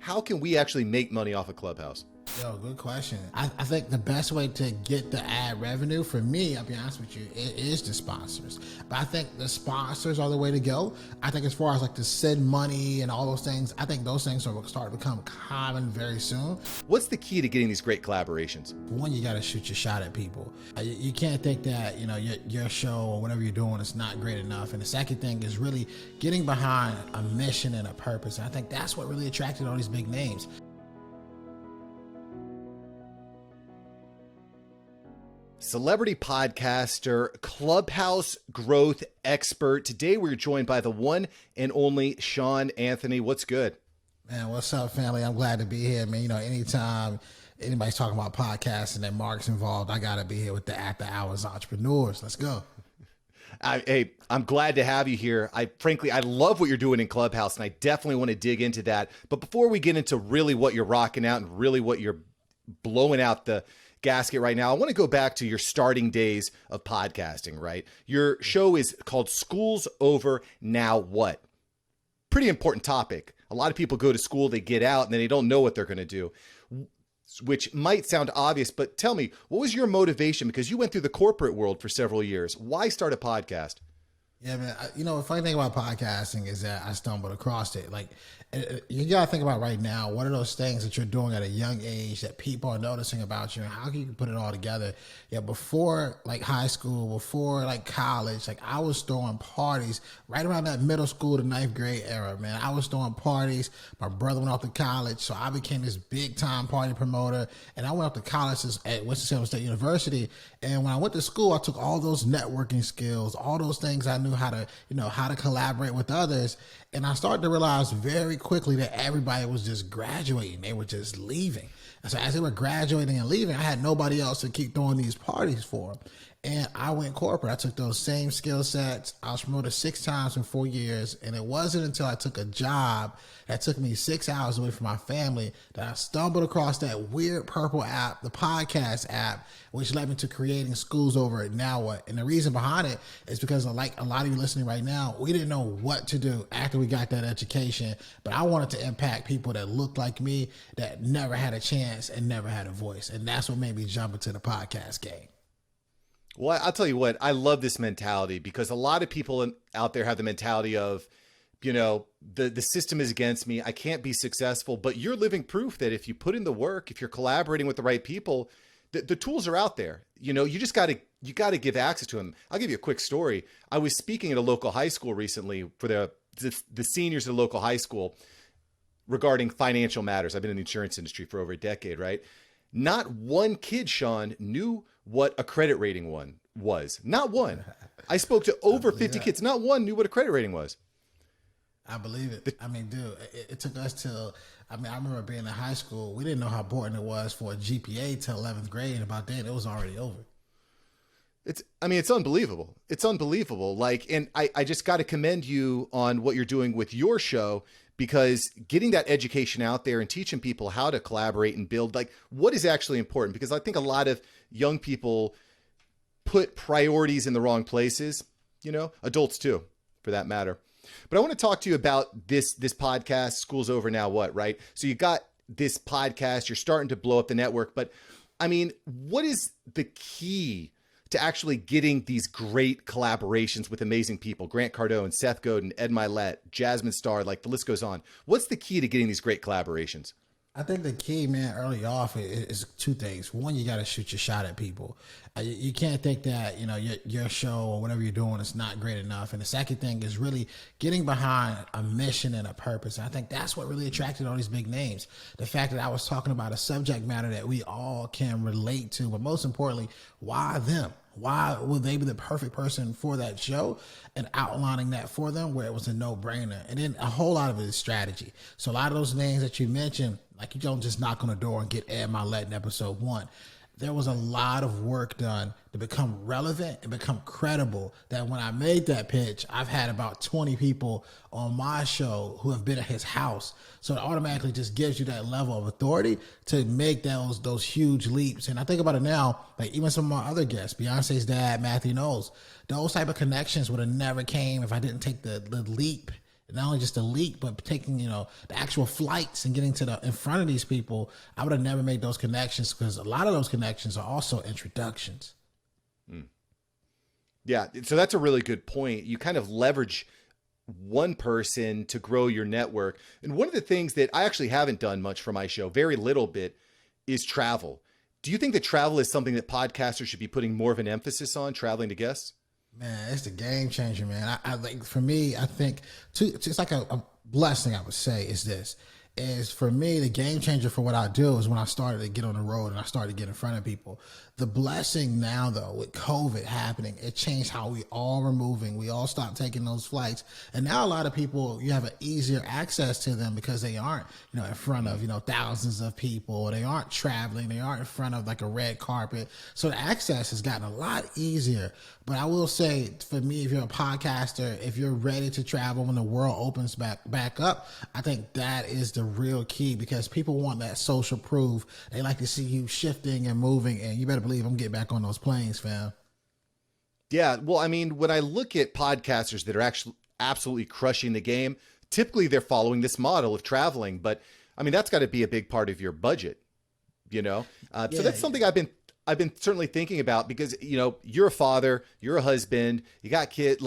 how can we actually make money off of Clubhouse? Yo, good question. I think the best way to get the ad revenue for me, I'll be honest with you, it is the sponsors. But I think the sponsors are the way to go. I think as far as like to send money and all those things, I think those things are starting to become common very soon. What's the key to getting these great collaborations? One, you got to shoot your shot at people. You can't think that, your show or whatever you're doing is not great enough. And the second thing is really getting behind a mission and a purpose. And I think that's what really attracted all these big names. Celebrity podcaster, Clubhouse growth expert. Today we're joined by the one and only Shawn Anthony. What's good? Man, what's up, family? I'm glad to be here, man. Anytime anybody's talking about podcasting and Mark's involved, I got to be here with the After Hours Entrepreneurs. Let's go. Hey, I'm glad to have you here. Frankly, I love what you're doing in Clubhouse, and I definitely want to dig into that. But before we get into really what you're rocking out and really what you're blowing out the gasket right now, I want to go back to your starting days of podcasting, right? Your show is called School's Over, Now What? Pretty important topic. A lot of people go to school, they get out, and then they don't know what they're going to do, which might sound obvious, but tell me, what was your motivation? Because you went through the corporate world for several years. Why start a podcast? Yeah, man. The funny thing about podcasting is that I stumbled across it. Like, you got to think about right now, what are those things that you're doing at a young age that people are noticing about you, and how can you put it all together? Yeah, before like high school, before like college, like I was throwing parties right around that middle school to ninth grade era, man. I was throwing parties. My brother went off to college, so I became this big time party promoter, and I went off to college at Winston-Salem State University. And when I went to school, I took all those networking skills, all those things I knew how to collaborate with others. And I started to realize very quickly that everybody was just graduating. They were just leaving. And so as they were graduating and leaving, I had nobody else to keep throwing these parties for. And I went corporate. I took those same skill sets. I was promoted 6 times in 4 years. And it wasn't until I took a job that took me 6 hours away from my family that I stumbled across that weird purple app, the podcast app, which led me to creating Schools Over Now What? And the reason behind it is because, like a lot of you listening right now, we didn't know what to do after we got that education. But I wanted to impact people that looked like me, that never had a chance and never had a voice. And that's what made me jump into the podcast game. Well, I'll tell you what, I love this mentality because a lot of people out there have the mentality of, the system is against me. I can't be successful, but you're living proof that if you put in the work, if you're collaborating with the right people, the tools are out there. You just got to give access to them. I'll give you a quick story. I was speaking at a local high school recently for the seniors at the local high school regarding financial matters. I've been in the insurance industry for over a decade, right? Not one kid, Shawn, knew what a credit rating was. Not one. I spoke to over 50 kids. Not one knew what a credit rating was. I believe it. I mean, dude, it took us till, I remember being in high school. We didn't know how important it was for a GPA till 11th grade. And about then it was already over. It's unbelievable. It's unbelievable. And I just got to commend you on what you're doing with your show, because getting that education out there and teaching people how to collaborate and build, what is actually important, because I think a lot of young people put priorities in the wrong places, adults too, for that matter. But I want to talk to you about this podcast, School's Over Now What, right? So you got this podcast, you're starting to blow up the network, but what is the key to actually getting these great collaborations with amazing people? Grant Cardone, Seth Godin, Ed Milet, Jasmine Star, the list goes on. What's the key to getting these great collaborations? I think the key, man, early off is 2 things. One, you got to shoot your shot at people. You can't think that, your show or whatever you're doing is not great enough. And the second thing is really getting behind a mission and a purpose. And I think that's what really attracted all these big names. The fact that I was talking about a subject matter that we all can relate to, but most importantly, why them? Why would they be the perfect person for that show, and outlining that for them where it was a no-brainer? And then a whole lot of it is strategy. So a lot of those names that you mentioned, you don't just knock on the door and get Ed Milet in episode 1. There was a lot of work done to become relevant and become credible, that when I made that pitch, I've had about 20 people on my show who have been at his house. So it automatically just gives you that level of authority to make those huge leaps. And I think about it now, even some of my other guests, Beyonce's dad, Matthew Knowles, those type of connections would have never came if I didn't take the leap not only just the leak, but taking, the actual flights and getting in front of these people, I would have never made those connections, because a lot of those connections are also introductions. Yeah. So that's a really good point. You kind of leverage one person to grow your network. And one of the things that I actually haven't done much for my show, very little bit, is travel. Do you think that travel is something that podcasters should be putting more of an emphasis on, traveling to guests? Man, it's the game changer, man. I like, for me, I think it's like a blessing, I would say, is for me, the game changer for what I do is when I started to get on the road and I started to get in front of people. The blessing now, though, with COVID happening, it changed how we all were moving. We all stopped taking those flights. And now a lot of people, you have an easier access to them because they aren't, in front of, thousands of people. They aren't traveling. They aren't in front of like a red carpet. So the access has gotten a lot easier. But I will say, for me, if you're a podcaster, if you're ready to travel when the world opens back up, I think that is the real key, because people want that social proof. They like to see you shifting and moving, and you better believe I'm getting back on those planes, fam. Yeah. Well, I mean, when I look at podcasters that are actually absolutely crushing the game, typically they're following this model of traveling, but I mean, that's got to be a big part of your budget, So that's something I've been certainly thinking about, because, you're a father, you're a husband, you got kids,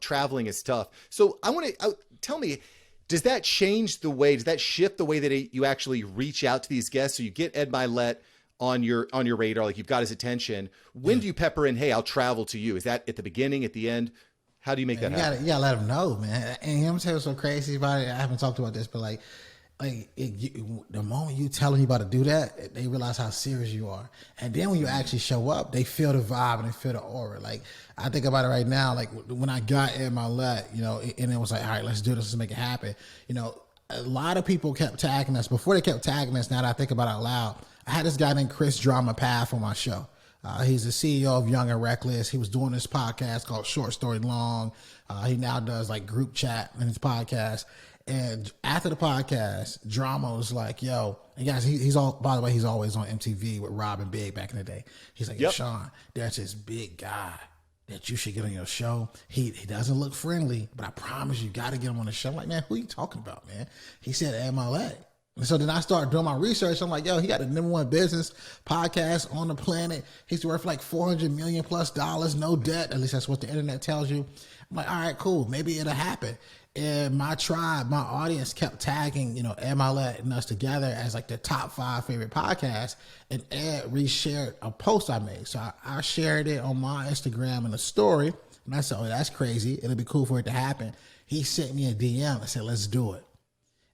traveling is tough. So I want to tell me, does that shift the way that you actually reach out to these guests? So you get Ed Milet on your radar, like you've got his attention. When do you pepper in, hey, I'll travel to you? Is that at the beginning, at the end? How do you make that happen? You gotta let them know, man. And I'm telling you so crazy about it. I haven't talked about this, but the moment you tell them you about to do that, they realize how serious you are. And then when you actually show up, they feel the vibe and they feel the aura. Like, I think about it right now, like when I got in my let, and it was like, all right, let's do this, let's make it happen. A lot of people kept tagging us. Before they kept tagging us, now that I think about it out loud, I had this guy named Chris Drama Path on my show. He's the CEO of Young and Reckless. He was doing this podcast called Short Story Long. He now does like group chat in his podcast. And after the podcast, Drama was like, yo, and guys, by the way, he's always on MTV with Rob and Big back in the day. He's like, yo, Shawn, there's this big guy that you should get on your show. He doesn't look friendly, but I promise you got to get him on the show. I'm like, man, who are you talking about, man? He said, Ed Milet. And so then I started doing my research. I'm like, yo, he got the #1 business podcast on the planet. He's worth like $400 million plus, no debt. At least that's what the internet tells you. I'm like, all right, cool. Maybe it'll happen. And my tribe, my audience kept tagging, Ed Milet and us together as like the top 5 favorite podcasts. And Ed reshared a post I made. So I shared it on my Instagram in a story. And I said, oh, that's crazy. It'll be cool for it to happen. He sent me a DM and said, let's do it.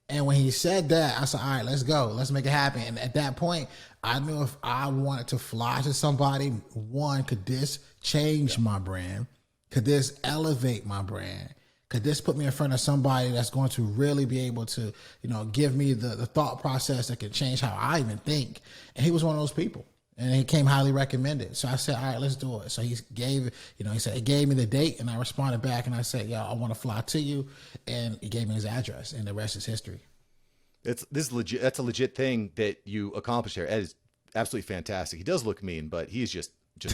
And when he said that, I said, all right, let's go. Let's make it happen. And at that point, I knew if I wanted to fly to somebody, one, could this change my brand? Could this elevate my brand? Could this put me in front of somebody that's going to really be able to, give me the thought process that could change how I even think? And he was one of those people. And he came highly recommended. So I said, all right, let's do it. So he gave, he said, he gave me the date, and I responded back and I said, yo, I want to fly to you. And he gave me his address, and the rest is history. That's a legit thing that you accomplished there. Ed is absolutely fantastic. He does look mean, but he's just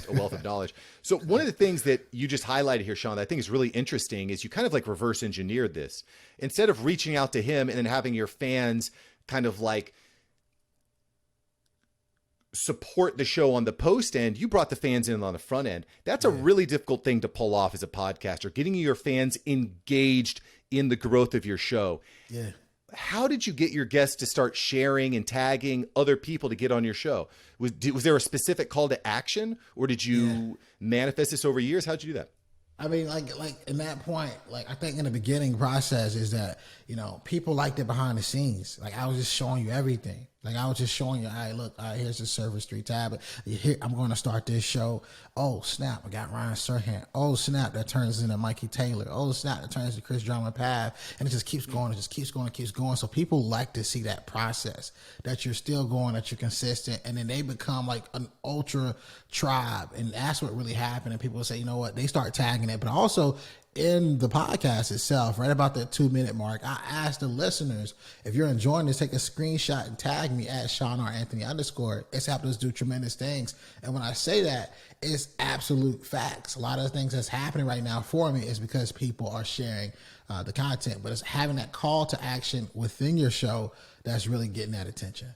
a wealth of knowledge. So one of the things that you just highlighted here, Shawn, that I think is really interesting is you kind of like reverse engineered this. Instead of reaching out to him and then having your fans kind of like support the show on the post end, you brought the fans in on the front end. That's a really difficult thing to pull off as a podcaster, getting your fans engaged in the growth of your show. Yeah. How did you get your guests to start sharing and tagging other people to get on your show? Was there a specific call to action, or did you manifest this over years? How'd you do that? I mean, like in that point, like I think in the beginning process is that, people liked it behind the scenes. Like I was just showing you everything. Like I was just showing you, all right, look, here's the Service 3 tablet. Here, I'm going to start this show. Oh, snap, I got Ryan Serhant. Oh, snap, that turns into Mikey Taylor. Oh, snap, that turns into Chris Drama Path. And it just keeps going. It just keeps going. It keeps going. So people like to see that process, that you're still going, that you're consistent. And then they become like an ultra tribe. And that's what really happened. And people say, you know what, they start tagging it. But also, in the podcast itself, right about that 2-minute mark, I asked the listeners, if you're enjoying this, take a screenshot and tag me at Shawn Anthony _ It's helped us do tremendous things. And when I say that, it's absolute facts. A lot of the things that's happening right now for me is because people are sharing the content, but it's having that call to action within your show that's really getting that attention.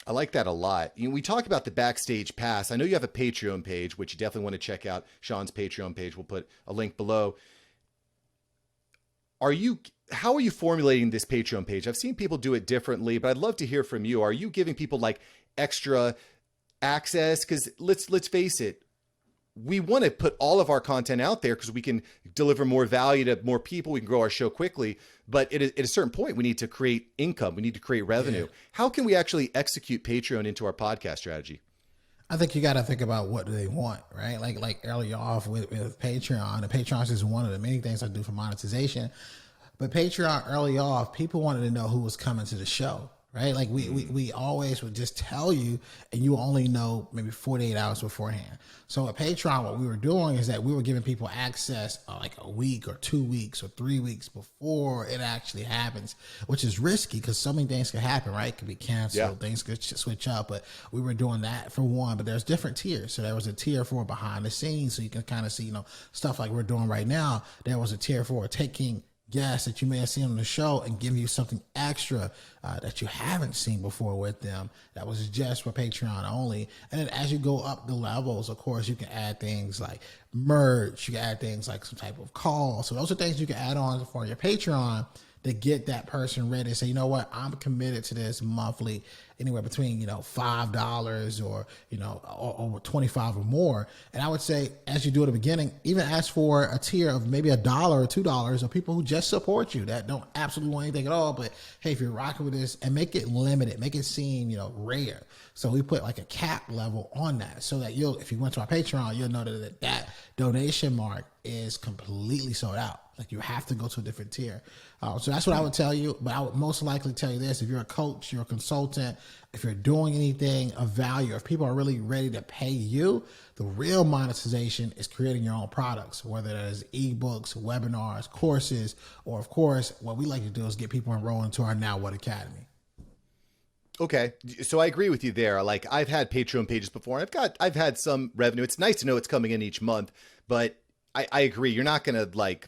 I like that a lot. We talk about the Backstage Pass. I know you have a Patreon page, which you definitely want to check out. Shawn's Patreon page. We'll put a link below. How are you formulating this Patreon page? I've seen people do it differently, but I'd love to hear from you. Are you giving people like extra access? Because let's face it, we want to put all of our content out there because we can deliver more value to more people. We can grow our show quickly. But at a certain point, we need to create income. We need to create revenue. Yeah. How can we actually execute Patreon into our podcast strategy? I think you got to think about what do they want, right? Like earlier off with Patreon, and Patreon is just one of the many things I do for monetization. But Patreon early off, people wanted to know who was coming to the show. Right? Like we always would just tell you, and you only know maybe 48 hours beforehand. So at Patreon, what we were doing is that we were giving people access like a week or 2 weeks or 3 weeks before it actually happens, which is risky because so many things could happen, right? It could be canceled, things could switch up, but we were doing that for one, but there's different tiers. So there was a tier for behind the scenes, so you can kind of see, stuff like we're doing right now. There was a tier for taking guests that you may have seen on the show and give you something extra that you haven't seen before with them. That was just for Patreon only. And then as you go up the levels, of course, you can add things like merch. You can add things like some type of call. So those are things you can add on for your Patreon to get that person ready to say, you know what, I'm committed to this monthly, anywhere between, $5 or, or 25 or more. And I would say, as you do at the beginning, even ask for a tier of maybe $1 or $2 of people who just support you, that don't absolutely want anything at all. But hey, if you're rocking with this, and make it limited, make it seem, rare. So we put like a cap level on that so that if you went to our Patreon, you'll know that donation mark is completely sold out. Like you have to go to a different tier. So that's what I would tell you. But I would most likely tell you this: if you're a coach, you're a consultant, if you're doing anything of value, if people are really ready to pay you, the real monetization is creating your own products, whether that is ebooks, webinars, courses, or of course, what we like to do is get people enrolled into our Now What Academy. Okay. So I agree with you there. Like I've had Patreon pages before and I've had some revenue. It's nice to know it's coming in each month, but I agree. You're not going to like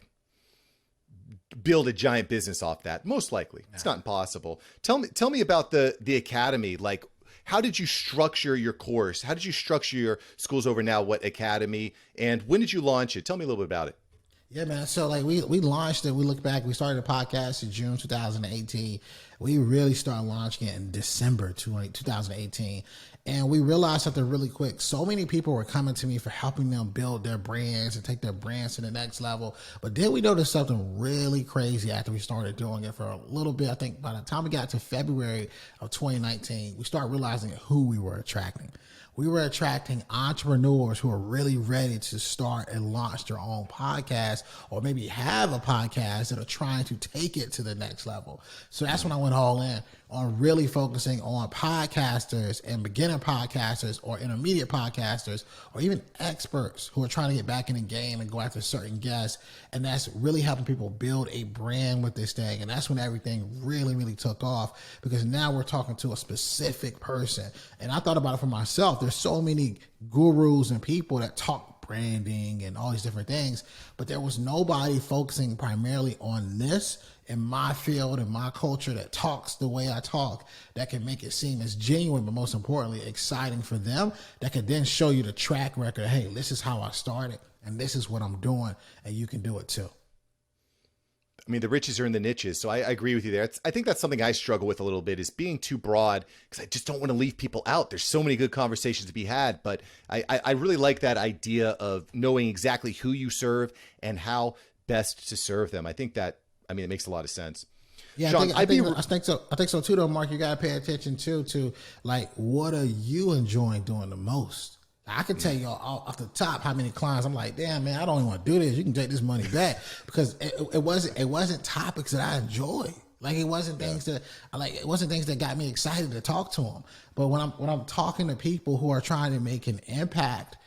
build a giant business off that. Most likely. It's not impossible. Tell me about the Academy. Like, how did you structure your course? How did you structure your Schools Over Now What Academy? And when did you launch it? Tell me a little bit about it. Yeah, man. So like we launched it. We look back, we started a podcast in June 2018. We really started launching it in December 2018. And we realized something really quick. So many people were coming to me for helping them build their brands and take their brands to the next level. But then we noticed something really crazy after we started doing it for a little bit. I think by the time we got to February of 2019, we started realizing who we were attracting. We were attracting entrepreneurs who are really ready to start and launch their own podcast, or maybe have a podcast that are trying to take it to the next level. So that's when I went all in on really focusing on podcasters and beginner podcasters or intermediate podcasters or even experts who are trying to get back in the game and go after certain guests. And that's really helping people build a brand with this thing. And that's when everything really, really took off, because now we're talking to a specific person. And I thought about it for myself. There's so many gurus and people that talk branding and all these different things, but there was nobody focusing primarily on this in my field and my culture that talks the way I talk, that can make it seem as genuine, but most importantly, exciting for them, that could then show you the track record. Hey, this is how I started and this is what I'm doing, and you can do it too. I mean, the riches are in the niches. So I agree with you there. I think that's something I struggle with a little bit, is being too broad, because I just don't want to leave people out. There's so many good conversations to be had, but I really like that idea of knowing exactly who you serve and how best to serve them. I think it makes a lot of sense. Yeah, Shawn, I think so too, though, Mark. You got to pay attention to like, what are you enjoying doing the most? I can tell you off the top how many clients I'm like, damn, man, I don't even want to do this. You can take this money back, because it wasn't topics that I enjoy. Like it wasn't things that got me excited to talk to them. But when I'm talking to people who are trying to make an impact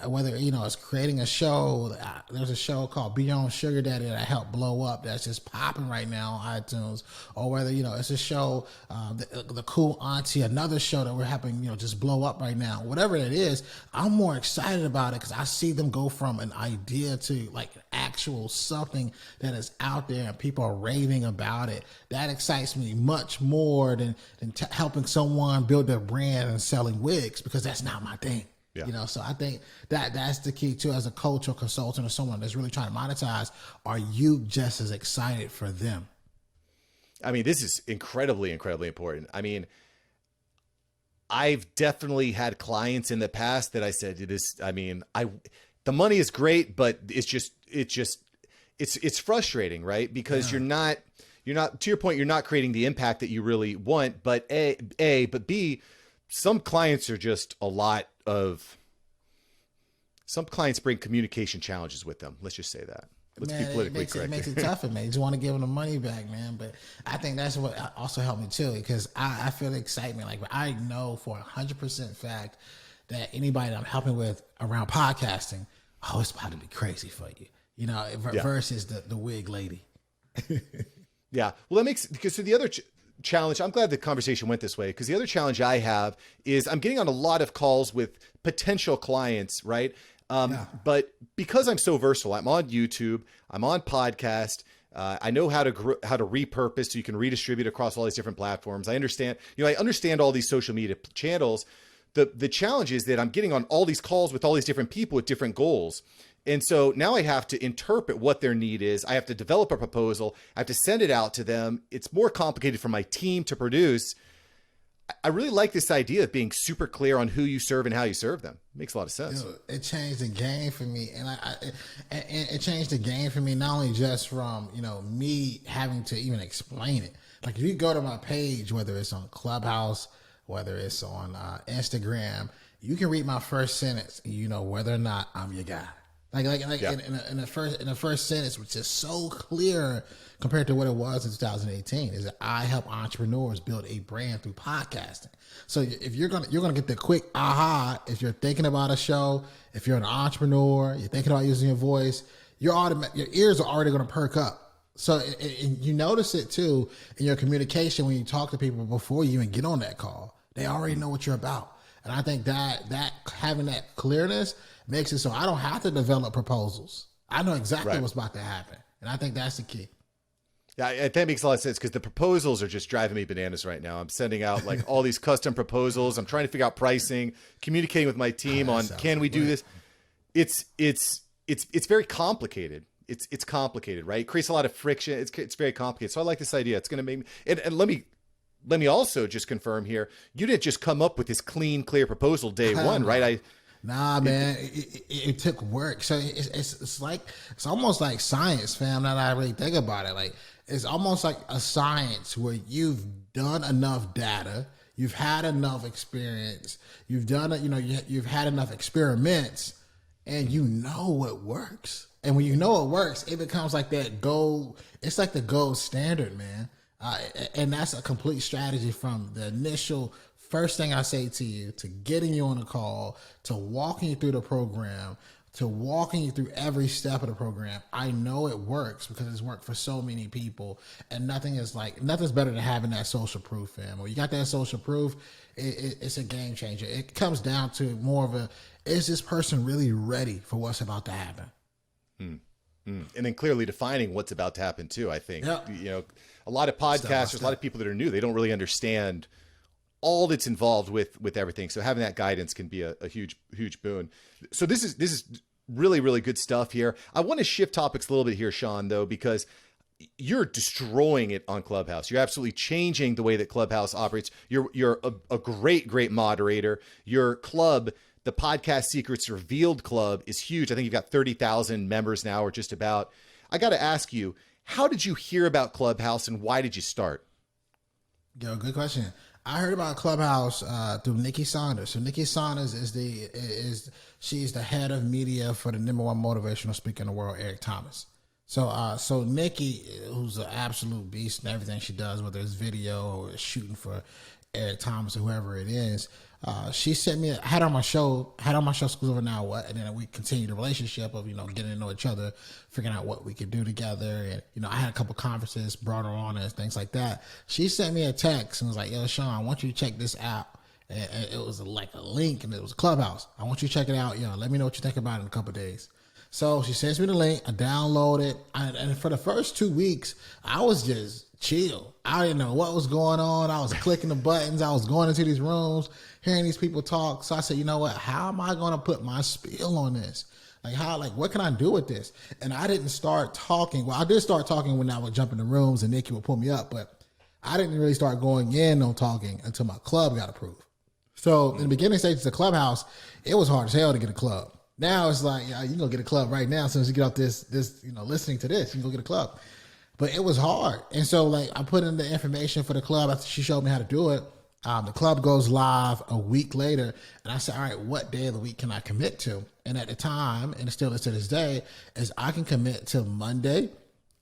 whether, it's creating a show. There's a show called Beyond Sugar Daddy that I helped blow up that's just popping right now on iTunes, or whether, it's a show, the Cool Auntie, another show that we're having, just blow up right now. Whatever it is, I'm more excited about it because I see them go from an idea to like actual something that is out there and people are raving about it. That excites me much more than helping someone build their brand and selling wigs, because that's not my thing. Yeah. So I think that's the key too, as a coach or consultant or someone that's really trying to monetize. Are you just as excited for them? I mean, this is incredibly, incredibly important. I mean, I've definitely had clients in the past that I said the money is great, but it's frustrating, right? Because you're not, to your point, you're not creating the impact that you really want, but but B, some clients are just some clients bring communication challenges with them. Let's just say that. Let's be politically correct. It makes it tougher, man. You just want to give them the money back, man. But I think that's what also helped me too, because I feel excitement. Like, I know for 100% fact that anybody that I'm helping with around podcasting, it's about to be crazy for you, versus the wig lady. Yeah. Well, because the other challenge, I'm glad the conversation went this way, because the other challenge I have is I'm getting on a lot of calls with potential clients, right? But because I'm so versatile, I'm on YouTube, I'm on podcast, I know how to repurpose so you can redistribute across all these different platforms. I understand all these social media channels. The challenge is that I'm getting on all these calls with all these different people with different goals. And so now I have to interpret what their need is. I have to develop a proposal. I have to send it out to them. It's more complicated for my team to produce. I really like this idea of being super clear on who you serve and how you serve them. It makes a lot of sense. It changed the game for me. And it changed the game for me, not only just from, me having to even explain it. Like, if you go to my page, whether it's on Clubhouse, whether it's on Instagram, you can read my first sentence, whether or not I'm your guy. In the first sentence, which is so clear compared to what it was in 2018, is that I help entrepreneurs build a brand through podcasting. So if you're gonna get the quick aha, if you're thinking about a show, if you're an entrepreneur, you're thinking about using your voice, your ears are already gonna perk up. So you notice it too in your communication when you talk to people before you even get on that call. They already know what you're about. And I think that having that clearness makes it so I don't have to develop proposals. I know exactly what's about to happen. And I think that's the key. Yeah, that makes a lot of sense, because the proposals are just driving me bananas right now. I'm sending out like all these custom proposals. I'm trying to figure out pricing, communicating with my team on, can we do this? It's very complicated. It's complicated, right? It creates a lot of friction. It's very complicated. So I like this idea. It's going to make me, and let me also just confirm here, you didn't just come up with this clean, clear proposal day one, right? Nah, man, it took work. So it's almost like science, fam. Now that I really think about it, like, it's almost like a science where you've done enough data, you've had enough experience, you've had enough experiments, and you know what works. And when you know it works, it becomes like that gold. It's like the gold standard, man. And that's a complete strategy from the initial first thing I say to you, to getting you on a call, to walking you through the program, to walking you through every step of the program. I know it works because it's worked for so many people, and nothing's better than having that social proof, fam. When you got that social proof, it's a game changer. It comes down to more of is this person really ready for what's about to happen? And then clearly defining what's about to happen too. I think, a lot of podcasters, a lot of people that are new, they don't really understand all that's involved with everything. So having that guidance can be a huge, huge boon. So this is really, really good stuff here. I want to shift topics a little bit here, Shawn, though, because you're destroying it on Clubhouse. You're absolutely changing the way that Clubhouse operates. You're a great moderator. Your club, the Podcast Secrets Revealed Club, is huge. I think you've got 30,000 members now, or just about. I got to ask you, how did you hear about Clubhouse and why did you start? Yo, good question. I heard about Clubhouse through Nikki Saunders. So Nikki Saunders she's the head of media for the #1 motivational speaker in the world, Eric Thomas. So Nikki, who's an absolute beast in everything she does, whether it's video or shooting for Eric Thomas or whoever it is. She sent me, had on my show Schools Over Now What, and then we continued the relationship of, getting to know each other, figuring out what we could do together. And, I had a couple conferences, brought her on and things like that. She sent me a text and was like, yo, Shawn, I want you to check this out. And it was like a link, and it was a Clubhouse. I want you to check it out. Let me know what you think about it in a couple of days. So she sends me the link. I download it. And for the first 2 weeks, I was just chill. I didn't know what was going on. I was clicking the buttons. I was going into these rooms, hearing these people talk. So I said, you know what? How am I going to put my spiel on this? What can I do with this? And I didn't start talking. Well, I did start talking when I would jump in the rooms and Nikki would pull me up, but I didn't really start going in on talking until my club got approved. So in the beginning stages of Clubhouse, it was hard as hell to get a club. Now it's like, you can go get a club right now. As soon as you get off this, listening to this, you can go get a club. But it was hard. And so I put in the information for the club after she showed me how to do it. The club goes live a week later. And I said, all right, what day of the week can I commit to? And at the time, and it still is to this day, is I can commit to Monday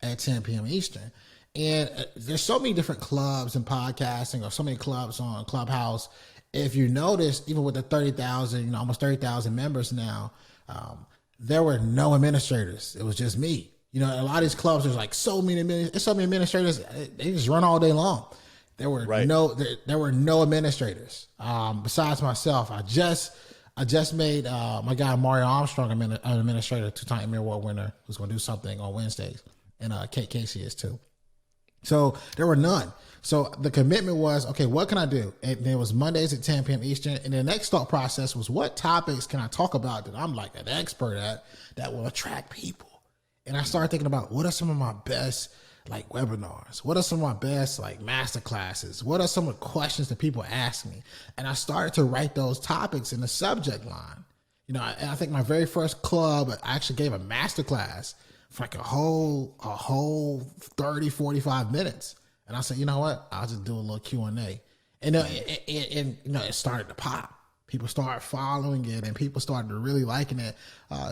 at 10 p.m. Eastern. And there's so many different clubs in podcasting, or so many clubs on Clubhouse. If you notice, even with the 30,000, almost 30,000 members now, there were no administrators. It was just me. A lot of these clubs, there's so many administrators. They just run all day long. There were there were no administrators besides myself. I just made my guy Mario Armstrong an administrator, 2-time Emmy Award winner, who's going to do something on Wednesdays, and Kate Casey is too. So there were none. So the commitment was, okay, what can I do? And it was Mondays at 10 p.m. Eastern. And the next thought process was, what topics can I talk about that I'm like an expert at that will attract people? And I started thinking about, what are some of my best webinars? What are some of my best master classes? What are some of the questions that people ask me? And I started to write those topics in the subject line. And I think my very first club, I actually gave a master class for a whole 30, 45 minutes. And I said, you know what? I'll just do a little Q&A. And it started to pop. People started following it, and people started really liking it.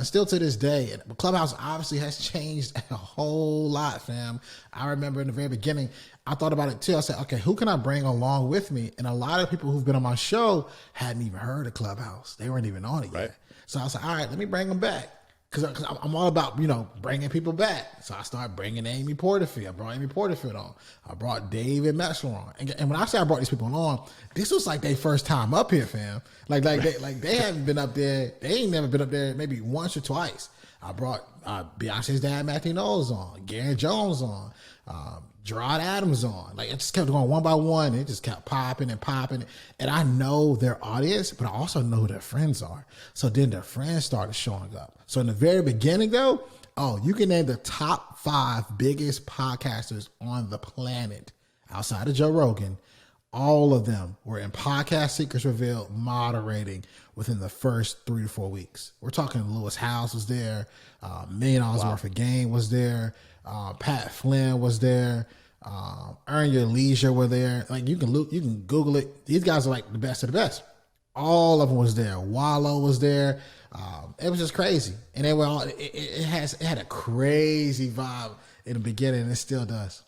Still to this day, Clubhouse obviously has changed a whole lot, fam. I remember in the very beginning, I thought about it too. I said, okay, who can I bring along with me? And a lot of people who've been on my show hadn't even heard of Clubhouse. They weren't even on it yet. So I was like, all right, let me bring them back. Because I'm all about, bringing people back. So I started bringing Amy Porterfield. I brought Amy Porterfield on. I brought David Metzler on. And when I say I brought these people on, this was their first time up here, fam. They haven't been up there. They ain't never been up there maybe once or twice. I brought Beyonce's dad, Matthew Knowles, on. Gary Jones on. Gerard Adams on. It just kept going one by one. It just kept popping and popping. And I know their audience, but I also know who their friends are. So then their friends started showing up. So in the very beginning, though, you can name the top 5 biggest podcasters on the planet outside of Joe Rogan. All of them were in Podcast Secrets Revealed moderating within the first 3 to 4 weeks. We're talking Lewis Howes was there. $1 million worth of game was there. Pat Flynn was there. Earn Your Leisure were there. You can Google it. These guys are the best of the best. All of them was there. Wallow was there. It was just crazy, and they were all. It had a crazy vibe in the beginning, and it still does.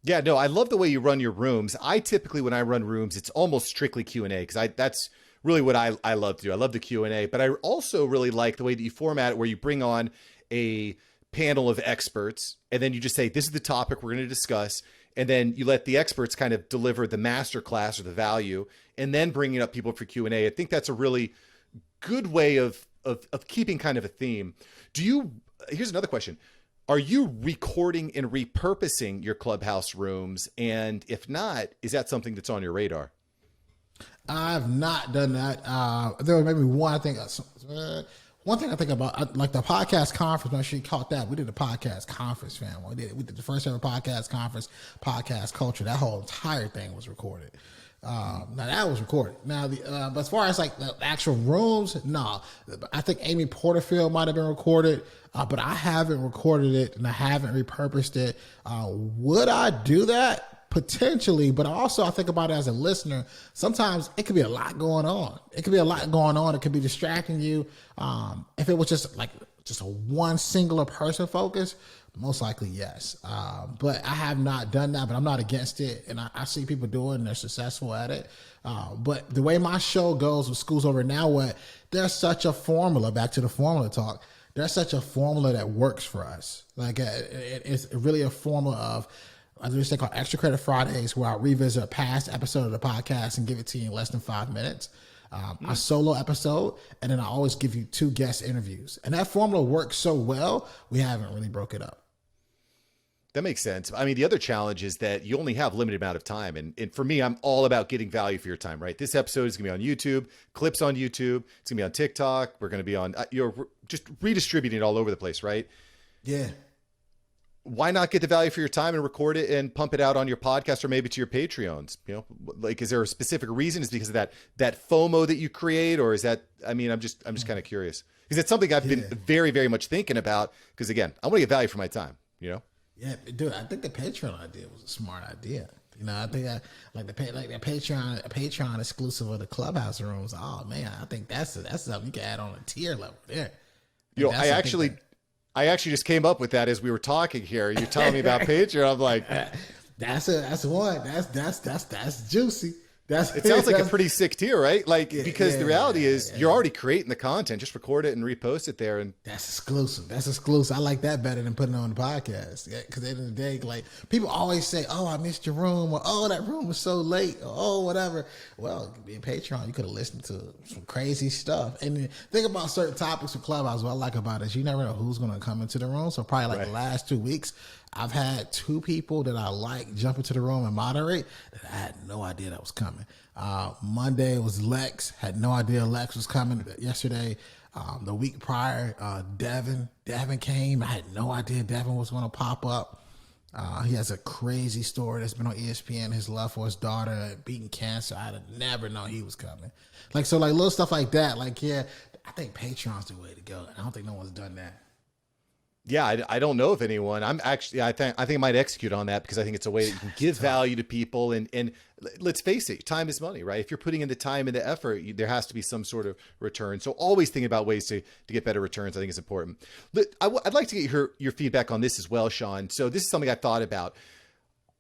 Yeah, no, I love the way you run your rooms. I typically, when I run rooms, it's almost strictly Q&A because that's really what I love to do. I love the Q&A, but I also really like the way that you format it, where you bring on a panel of experts, and then you just say, this is the topic we're going to discuss. And then you let the experts kind of deliver the master class or the value, and then bringing up people for Q&A. I think that's a really good way of keeping kind of a theme. Here's another question. Are you recording and repurposing your Clubhouse rooms? And if not, is that something that's on your radar? I've not done that. There was maybe one, I think, one thing I think about, the podcast conference, I'm sure you caught that. We did a podcast conference, fam. We did the first ever podcast conference, podcast culture. That whole entire thing was recorded. Now that was recorded. Now, but as far as the actual rooms, no. I think Amy Porterfield might have been recorded, but I haven't recorded it and I haven't repurposed it. Would I do that? Potentially, but also I think about it as a listener. Sometimes it could be a lot going on. It could be distracting you. If it was just just a one singular person focus, most likely yes. But I have not done that, but I'm not against it. And I see people do it and they're successful at it. But the way my show goes with Schools Over Now, what there's such a formula, back to the formula talk, there's such a formula that works for us. Like it's really a formula of, I do this thing called Extra Credit Fridays, where I revisit a past episode of the podcast and give it to you in less than 5 minutes. A solo episode, and then I always give you 2 guest interviews. And that formula works so well, we haven't really broke it up. That makes sense. I mean, the other challenge is that you only have a limited amount of time. And for me, I'm all about getting value for your time, right? This episode is going to be on YouTube, clips on YouTube. It's going to be on TikTok. We're going to be on, you're just redistributing it all over the place, right? Yeah. Why not get the value for your time and record it and pump it out on your podcast or maybe to your Patreons? You know, like, is there a specific reason? Is it because of that FOMO that you create, or is that, I mean, I'm just kind of curious, because it's something I've been very, very much thinking about, because again, I want to get value for my time, you know? Yeah, dude, I think the Patreon idea was a smart idea. You know, I think that like the Patreon exclusive of the Clubhouse rooms. Oh man, I think that's something you can add on a tier level there. You know, I actually just came up with that as we were talking here. You're telling me about Patreon. I'm like, that's one. That's juicy. It sounds like a pretty sick tier, right? Like, because the reality is you're already creating the content. Just record it and repost it there. And that's exclusive. I like that better than putting it on the podcast. Yeah, because at the end of the day, like, people always say, "Oh, I missed your room," or "Oh, that room was so late," or "Oh, whatever." Well, being Patreon, you could have listened to some crazy stuff. And think about certain topics of Clubhouse. What I like about it is you never know who's going to come into the room. So probably like the last 2 weeks, I've had 2 people that I like jump into the room and moderate that I had no idea that was coming. Monday was Lex. Had no idea Lex was coming. Yesterday, the week prior, Devin came. I had no idea Devin was going to pop up. He has a crazy story that's been on ESPN. His love for his daughter beating cancer. I'd have never known he was coming. Like, so like little stuff like that. Like, yeah, I think Patreon's the way to go. And I don't think no one's done that. Yeah, I don't know if anyone. I think I might execute on that, because I think it's a way that you can give value to people. And let's face it, time is money, right? If you're putting in the time and the effort, there has to be some sort of return. So always thinking about ways to get better returns, I think is important. I'd like to get your feedback on this as well, Shawn. So this is something I thought about.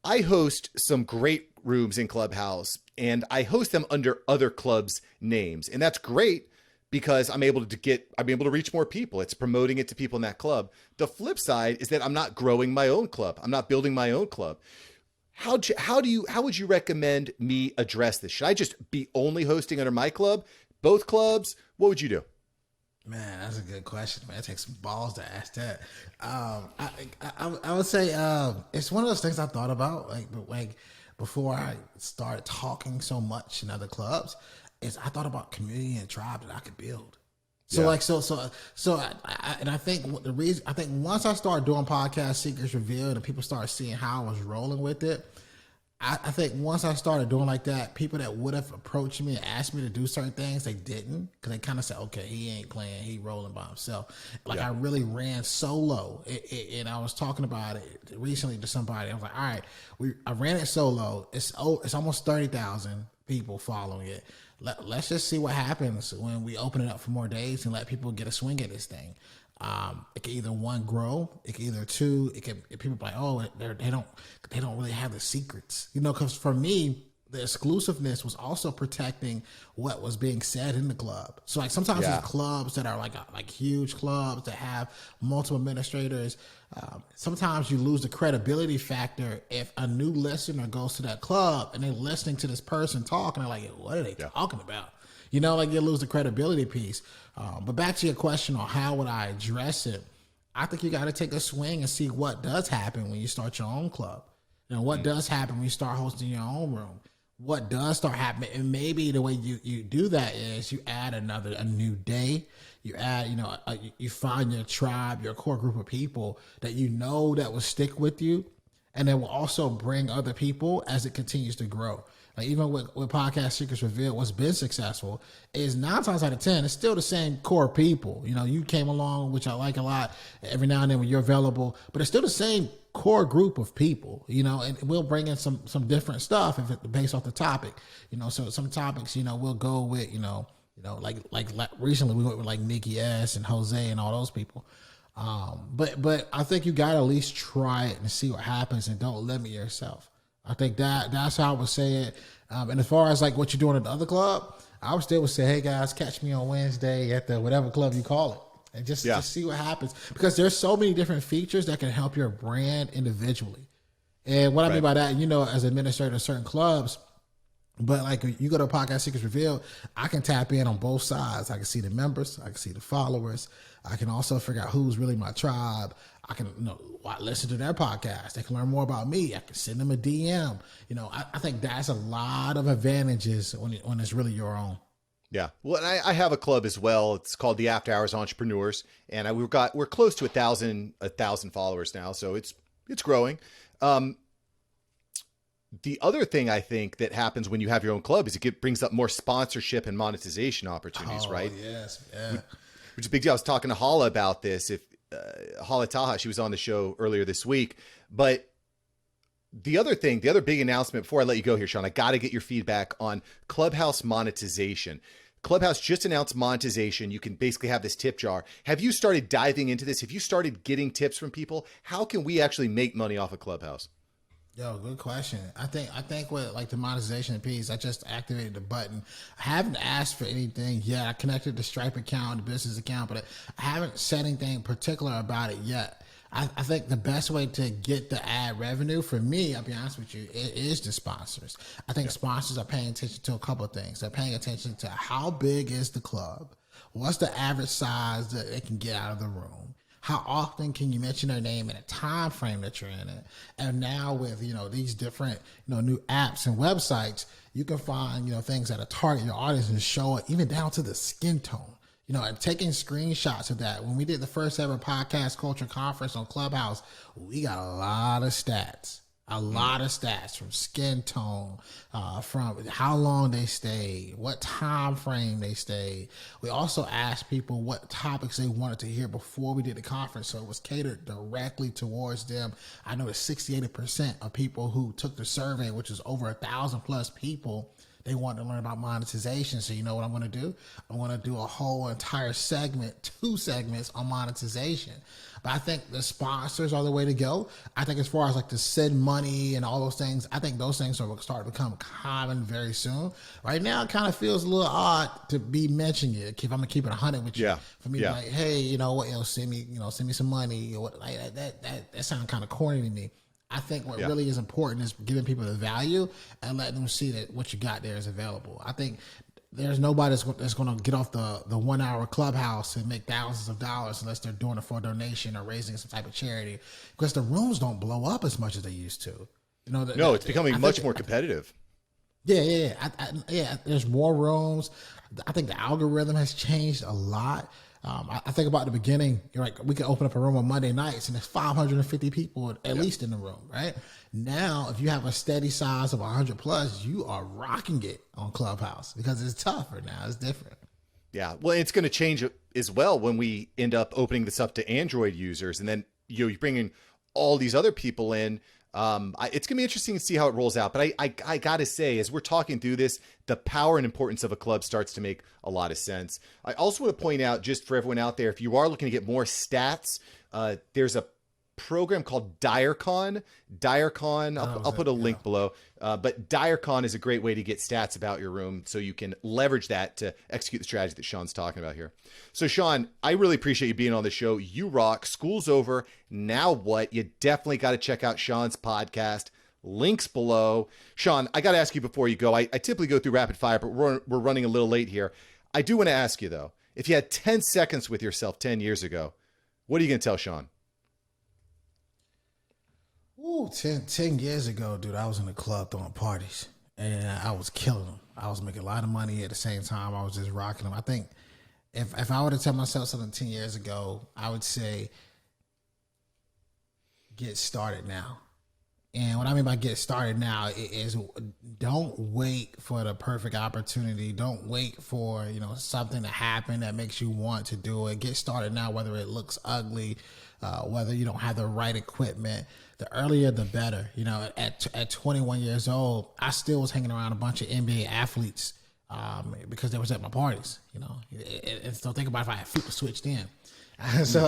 I host some great rooms in Clubhouse, and I host them under other clubs' names, and that's great, because I'm able to reach more people. It's promoting it to people in that club. The flip side is that I'm not growing my own club. I'm not building my own club. How would you recommend me address this? Should I just be only hosting under my club, both clubs? What would you do? Man, that's a good question, man. It takes some balls to ask that. I would say it's one of those things I thought about, like before I started talking so much in other clubs. Is I thought about community and tribe that I could build. So I think the reason, I think once I started doing podcast Secrets Revealed and people started seeing how I was rolling with it, I think once I started doing like that, people that would have approached me and asked me to do certain things, they didn't, because they kind of said, okay, he ain't playing, he rolling by himself. I really ran solo, and I was talking about it recently to somebody. I was like, all right, I ran it solo. It's almost 30,000 people following it. Let's just see what happens when we open it up for more days and let people get a swing at this thing. It can either one grow, it can either two. It can people be like, oh, they don't really have the secrets, you know. Because for me, the exclusiveness was also protecting what was being said in the club. So like sometimes these clubs that are like huge clubs that have multiple administrators, sometimes you lose the credibility factor if a new listener goes to that club and they're listening to this person talk and they're like, what are they talking about? You know, like you lose the credibility piece. But back to your question on how would I address it, I think you got to take a swing and see what does happen when you start your own club. You know, what does happen when you start hosting your own room? What does start happening? And maybe the way you do that is you add a new day. You add, you find your tribe, your core group of people that you know that will stick with you, and that will also bring other people as it continues to grow. Like even with Podcast Secrets Revealed, what's been successful is 9 times out of 10, it's still the same core people. You know, you came along, which I like a lot, every now and then when you're available, but it's still the same core group of people, you know, and we'll bring in some different stuff if it's based off the topic, you know. So some topics, you know, we'll go with, You know, like recently we went with like Nikki S and Jose and all those people. But I think you gotta at least try it and see what happens, and don't limit yourself. I think that's how I would say it. And as far as like what you're doing at the other club, I would still say, hey guys, catch me on Wednesday at the whatever club you call it, and just see what happens, because there's so many different features that can help your brand individually. And what I mean by that, you know, as administrator of certain clubs. But like you go to Podcast Secrets Revealed, I can tap in on both sides. I can see the members, I can see the followers. I can also figure out who's really my tribe. I can listen to their podcast. They can learn more about me. I can send them a DM. You know, I think that's a lot of advantages when it's really your own. Yeah. Well, and I have a club as well. It's called the After Hours Entrepreneurs, and we're close to 1,000 followers now, so it's growing. The other thing I think that happens when you have your own club is it brings up more sponsorship and monetization opportunities, right? Yes, yeah. Which is a big deal. I was talking to Hala about this. Hala Taha, she was on the show earlier this week. But the other big announcement before I let you go here, Shawn, I got to get your feedback on Clubhouse monetization. Clubhouse just announced monetization. You can basically have this tip jar. Have you started diving into this? Have you started getting tips from people? How can we actually make money off of Clubhouse? Yo, good question. I think with like the monetization piece, I just activated the button. I haven't asked for anything yet. I connected the Stripe account, the business account, but I haven't said anything particular about it yet. I think the best way to get the ad revenue for me, I'll be honest with you, it is the sponsors. I think sponsors are paying attention to a couple of things. They're paying attention to how big is the club? What's the average size that they can get out of the room? How often can you mention their name in a time frame that you're in it? And now with, you know, these different, you know, new apps and websites, you can find, you know, things that are target your audience and show it even down to the skin tone. You know, and taking screenshots of that. When we did the first ever podcast culture conference on Clubhouse, we got a lot of stats. A lot of stats from skin tone, from how long they stayed, what time frame they stayed. We also asked people what topics they wanted to hear before we did the conference, so it was catered directly towards them. I know that 68% of people who took the survey, which is over 1,000 plus people, they want to learn about monetization. So you know what I'm going to do? I'm going to do a whole entire segment, 2 segments on monetization. But I think the sponsors are the way to go. I think as far as like the send money and all those things, I think those things are starting to become common very soon. Right now, it kind of feels a little odd to be mentioning it. If I'm gonna keep it 100 with you, for me to be like, hey, you know what, send me some money, or what, like that sounds kind of corny to me. I think what really is important is giving people the value and letting them see that what you got there is available. I think there's nobody that's going to get off the 1 hour Clubhouse and make thousands of dollars unless they're doing it for a donation or raising some type of charity, because the rooms don't blow up as much as they used to. You know, no, it's becoming much more competitive. Yeah. There's more rooms. I think the algorithm has changed a lot. I think about the beginning, you're like, we could open up a room on Monday nights and there's 550 people at least in the room, right? Now, if you have a steady size of 100 plus, you are rocking it on Clubhouse because it's tougher now. It's different. Yeah. Well, it's going to change as well when we end up opening this up to Android users, and then you bring in all these other people in. It's going to be interesting to see how it rolls out. But I got to say, as we're talking through this, the power and importance of a club starts to make a lot of sense. I also want to point out, just for everyone out there, if you are looking to get more stats, there's a program called Direcon. I'll put a link below. But Direcon is a great way to get stats about your room, so you can leverage that to execute the strategy that Shawn's talking about here. So Shawn, I really appreciate you being on the show. You rock. School's over. Now what? You definitely got to check out Shawn's podcast. Links below. Shawn, I got to ask you before you go. I typically go through rapid fire, but we're running a little late here. I do want to ask you, though, if you had 10 seconds with yourself 10 years ago, what are you going to tell Shawn? Ooh, 10 years ago, dude, I was in the club throwing parties, and I was killing them. I was making a lot of money at the same time. I was just rocking them. I think if I were to tell myself something 10 years ago, I would say, get started now. And what I mean by get started now is don't wait for the perfect opportunity. Don't wait for, something to happen that makes you want to do it. Get started now, whether it looks ugly, whether you don't have the right equipment. The earlier, the better. At 21 years old, I still was hanging around a bunch of NBA athletes because they was at my parties, you know. And so think about if I had flipped the switch then. So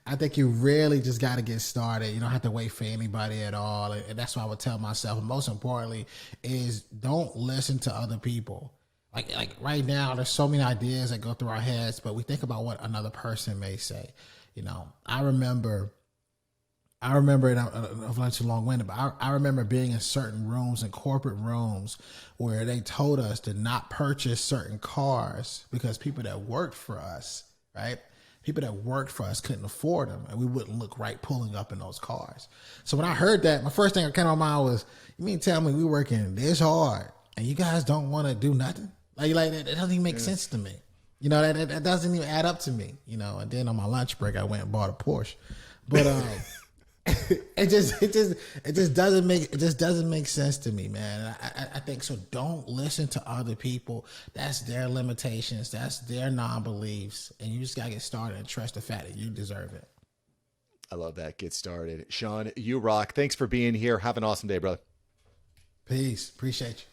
I think you really just got to get started. You don't have to wait for anybody at all. And that's why I would tell myself, and most importantly, is don't listen to other people. Like right now, there's so many ideas that go through our heads, but we think about what another person may say. You know, I remember, and I've learned too long-winded, but I remember being in certain rooms, in corporate rooms, where they told us to not purchase certain cars because people that worked for us, right? People that worked for us couldn't afford them, and we wouldn't look right pulling up in those cars. So when I heard that, my first thing that came to my mind was, you mean tell me we working this hard and you guys don't want to do nothing? Like that doesn't even make sense to me. You know, that doesn't even add up to me. You know, and then on my lunch break, I went and bought a Porsche. But it just doesn't make sense to me, man. I think so. Don't listen to other people. That's their limitations. That's their non-beliefs, and you just gotta get started and trust the fact that you deserve it. I love that. Get started. Shawn, you rock. Thanks for being here. Have an awesome day, brother. Peace. Appreciate you.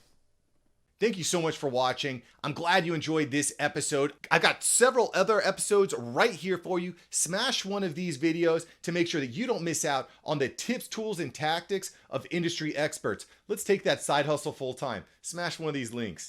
Thank you so much for watching. I'm glad you enjoyed this episode. I've got several other episodes right here for you. Smash one of these videos to make sure that you don't miss out on the tips, tools, and tactics of industry experts. Let's take that side hustle full time. Smash one of these links.